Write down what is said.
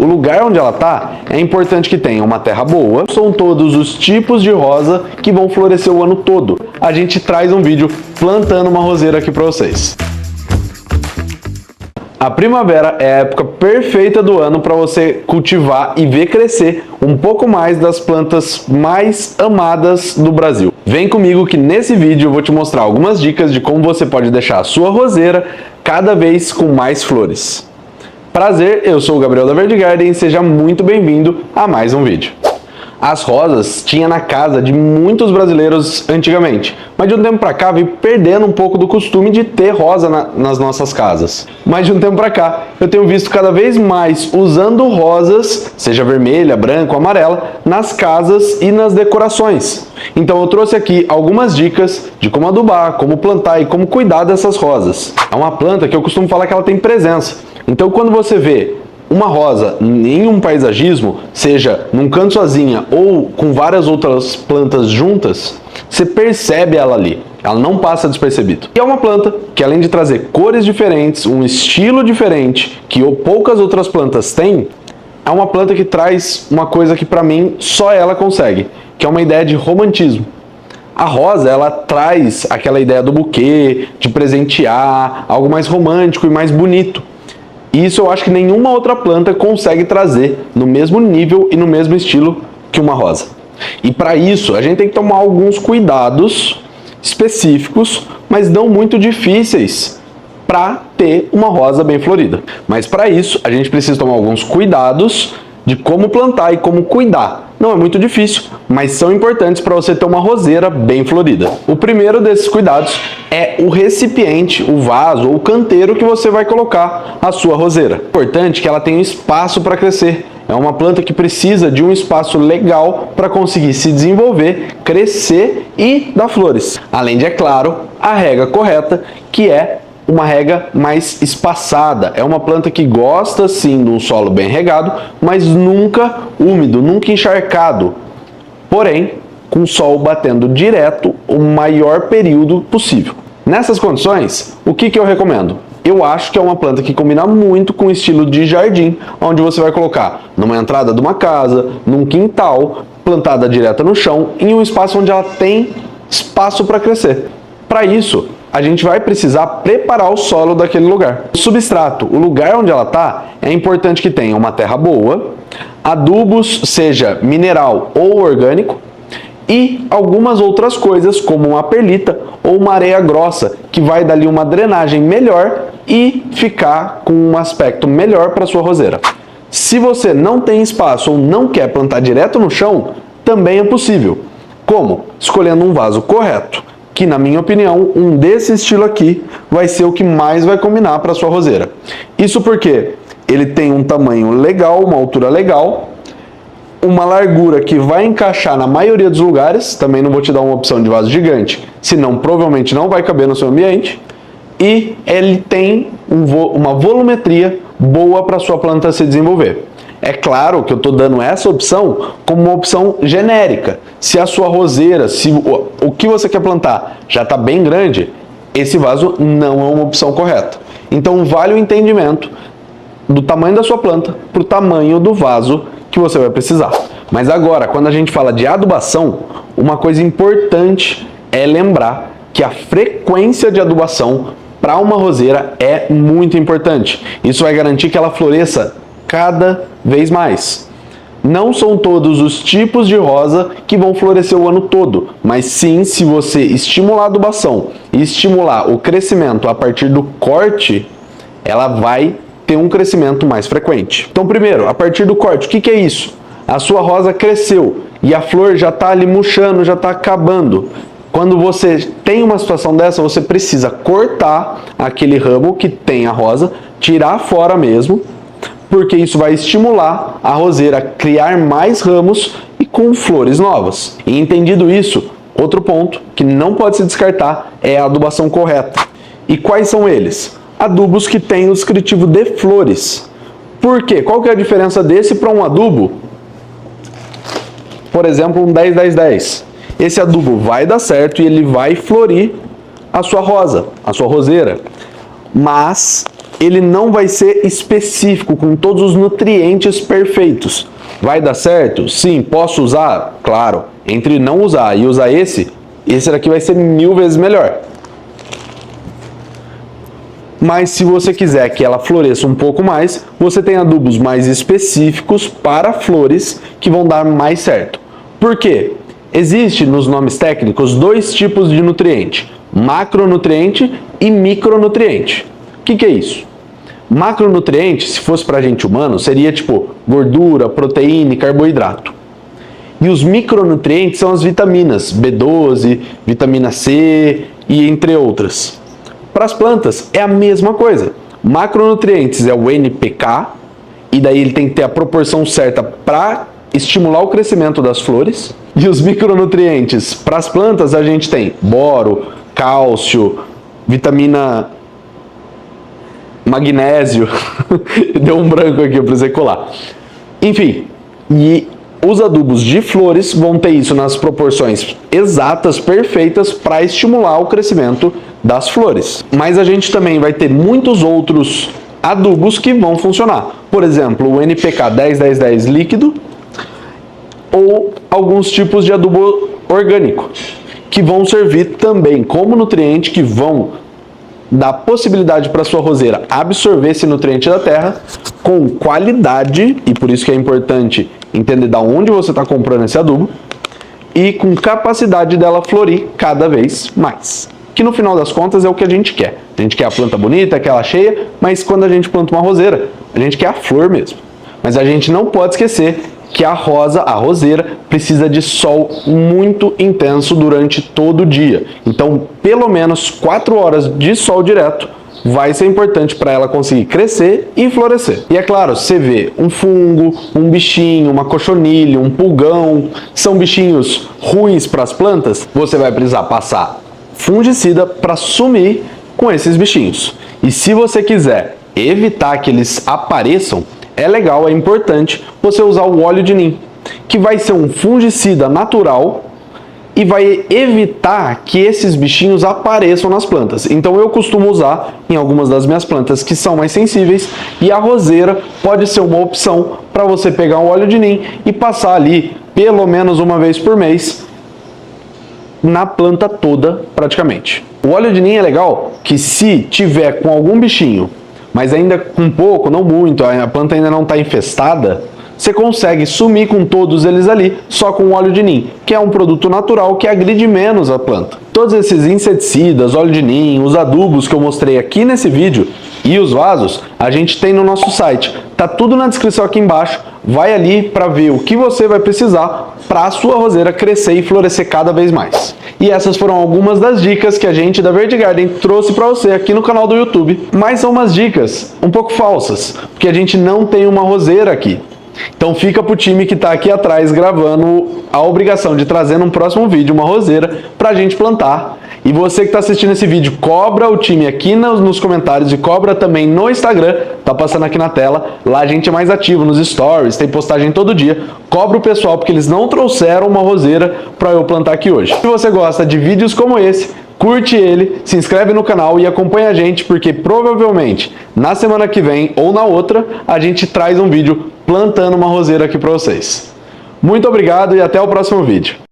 o lugar onde ela está, é importante que tenha uma terra boa. São todos os tipos de rosa que vão florescer o ano todo. A gente traz um vídeo plantando uma roseira aqui para vocês. A primavera é a época perfeita do ano para você cultivar e ver crescer um pouco mais das plantas mais amadas do Brasil. Vem comigo que nesse vídeo eu vou te mostrar algumas dicas de como você pode deixar a sua roseira cada vez com mais flores. Prazer, eu sou o Gabriel da Verde Garden e seja muito bem-vindo a mais um vídeo. As rosas tinha na casa de muitos brasileiros antigamente, mas de um tempo pra cá veio perdendo um pouco do costume de ter rosa nas nossas casas. Mas de um tempo pra cá eu tenho visto cada vez mais usando rosas, seja vermelha, branca ou amarela, nas casas e nas decorações. Então eu trouxe aqui algumas dicas de como adubar, como plantar e como cuidar dessas rosas. É uma planta que eu costumo falar que ela tem presença. Então quando você vê uma rosa em um paisagismo, seja num canto sozinha ou com várias outras plantas juntas, você percebe ela ali, ela não passa despercebido. E é uma planta que, além de trazer cores diferentes, um estilo diferente que poucas outras plantas têm, é uma planta que traz uma coisa que para mim só ela consegue, que é uma ideia de romantismo. A rosa, ela traz aquela ideia do buquê, de presentear, algo mais romântico e mais bonito. Isso eu acho que nenhuma outra planta consegue trazer no mesmo nível e no mesmo estilo que uma rosa. E para isso a gente tem que tomar alguns cuidados específicos, mas não muito difíceis para ter uma rosa bem florida. Mas para isso a gente precisa tomar alguns cuidados de como plantar e como cuidar. Não é muito difícil, mas são importantes para você ter uma roseira bem florida. O primeiro desses cuidados é o recipiente, o vaso ou o canteiro que você vai colocar a sua roseira. É importante que ela tenha espaço para crescer. É uma planta que precisa de um espaço legal para conseguir se desenvolver, crescer e dar flores. Além de, é claro, a rega correta, que é uma rega mais espaçada. É uma planta que gosta sim de um solo bem regado, mas nunca úmido, nunca encharcado. Porém, com o sol batendo direto o maior período possível. Nessas condições, o que eu recomendo? Eu acho que é uma planta que combina muito com o estilo de jardim, onde você vai colocar numa entrada de uma casa, num quintal, plantada direto no chão, em um espaço onde ela tem espaço para crescer. Para isso, a gente vai precisar preparar o solo daquele lugar. O substrato, o lugar onde ela está, é importante que tenha uma terra boa, adubos, seja mineral ou orgânico, e algumas outras coisas como uma perlita ou uma areia grossa, que vai dar ali uma drenagem melhor e ficar com um aspecto melhor para sua roseira. Se você não tem espaço ou não quer plantar direto no chão, também é possível. Como? Escolhendo um vaso correto, que na minha opinião, um desse estilo aqui vai ser o que mais vai combinar para sua roseira. Isso porque ele tem um tamanho legal, uma altura legal, uma largura que vai encaixar na maioria dos lugares, também não vou te dar uma opção de vaso gigante, senão provavelmente não vai caber no seu ambiente, e ele tem uma volumetria boa para sua planta se desenvolver. É claro que eu estou dando essa opção como uma opção genérica. Se a sua roseira, se o que você quer plantar já está bem grande, esse vaso não é uma opção correta. Então vale o entendimento do tamanho da sua planta para o tamanho do vaso que você vai precisar. Mas agora, quando a gente fala de adubação, uma coisa importante é lembrar que a frequência de adubação para uma roseira é muito importante. Isso vai garantir que ela floresça cada vez mais. Não são todos os tipos de rosa que vão florescer o ano todo, mas sim, se você estimular a adubação e estimular o crescimento a partir do corte, ela vai ter um crescimento mais frequente. Então, primeiro, a partir do corte, o que é isso? A sua rosa cresceu e a flor já está ali murchando, já está acabando. Quando você tem uma situação dessa, você precisa cortar aquele ramo que tem a rosa, tirar fora mesmo, porque isso vai estimular a roseira a criar mais ramos e com flores novas. E entendido isso, outro ponto que não pode se descartar é a adubação correta. E quais são eles? Adubos que têm o descritivo de flores. Por quê? Qual que é a diferença desse para um adubo? Por exemplo, um 10-10-10. Esse adubo vai dar certo e ele vai florir a sua rosa, a sua roseira. Mas ele não vai ser específico com todos os nutrientes perfeitos. Vai dar certo? Sim. Posso usar? Claro. Entre não usar e usar esse daqui vai ser 1000 vezes melhor. Mas se você quiser que ela floresça um pouco mais, você tem adubos mais específicos para flores que vão dar mais certo. Por quê? Existe nos nomes técnicos 2 tipos de nutriente: macronutriente e micronutriente. O que é isso? Macronutriente, se fosse para gente humano, seria tipo gordura, proteína e carboidrato. E os micronutrientes são as vitaminas B12, vitamina C e entre outras. Para as plantas é a mesma coisa. Macronutrientes é o NPK, e daí ele tem que ter a proporção certa para estimular o crescimento das flores. E os micronutrientes para as plantas a gente tem boro, cálcio, vitamina magnésio. Deu um branco aqui, eu precisei colar. Enfim, e os adubos de flores vão ter isso nas proporções exatas, perfeitas, para estimular o crescimento das flores. Mas a gente também vai ter muitos outros adubos que vão funcionar. Por exemplo, o NPK 10-10-10 líquido, ou alguns tipos de adubo orgânico, que vão servir também como nutriente, que vão dar possibilidade para a sua roseira absorver esse nutriente da terra com qualidade, e por isso que é importante entender de onde você está comprando esse adubo, e com capacidade dela florir cada vez mais. Que no final das contas é o que a gente quer. A gente quer a planta bonita, quer ela cheia, mas quando a gente planta uma roseira, a gente quer a flor mesmo. Mas a gente não pode esquecer que a roseira, precisa de sol muito intenso durante todo o dia. Então, pelo menos 4 horas de sol direto vai ser importante para ela conseguir crescer e florescer. E é claro, você vê um fungo, um bichinho, uma cochonilha, um pulgão, são bichinhos ruins para as plantas, você vai precisar passar fungicida para sumir com esses bichinhos. E se você quiser evitar que eles apareçam, é legal, é importante você usar o óleo de nim, que vai ser um fungicida natural e vai evitar que esses bichinhos apareçam nas plantas. Então eu costumo usar em algumas das minhas plantas que são mais sensíveis, e a roseira pode ser uma opção para você pegar o óleo de nim e passar ali pelo menos uma vez por mês na planta toda praticamente. O óleo de nim é legal que se tiver com algum bichinho, mas ainda com pouco, não muito, a planta ainda não está infestada, você consegue sumir com todos eles ali só com o óleo de nim, que é um produto natural que agride menos a planta. Todos esses inseticidas, óleo de nim, os adubos que eu mostrei aqui nesse vídeo e os vasos, a gente tem no nosso site. Tá tudo na descrição aqui embaixo. Vai ali para ver o que você vai precisar para a sua roseira crescer e florescer cada vez mais. E essas foram algumas das dicas que a gente da Verde Garden trouxe para você aqui no canal do YouTube. Mas são umas dicas um pouco falsas, porque a gente não tem uma roseira aqui. Então fica pro time que está aqui atrás gravando a obrigação de trazer num próximo vídeo uma roseira para a gente plantar. E você que está assistindo esse vídeo, cobra o time aqui nos comentários e cobra também no Instagram, tá passando aqui na tela. Lá a gente é mais ativo nos stories, tem postagem todo dia. Cobra o pessoal porque eles não trouxeram uma roseira para eu plantar aqui hoje. Se você gosta de vídeos como esse, curte ele, se inscreve no canal e acompanha a gente, porque provavelmente na semana que vem ou na outra a gente traz um vídeo plantando uma roseira aqui para vocês. Muito obrigado e até o próximo vídeo.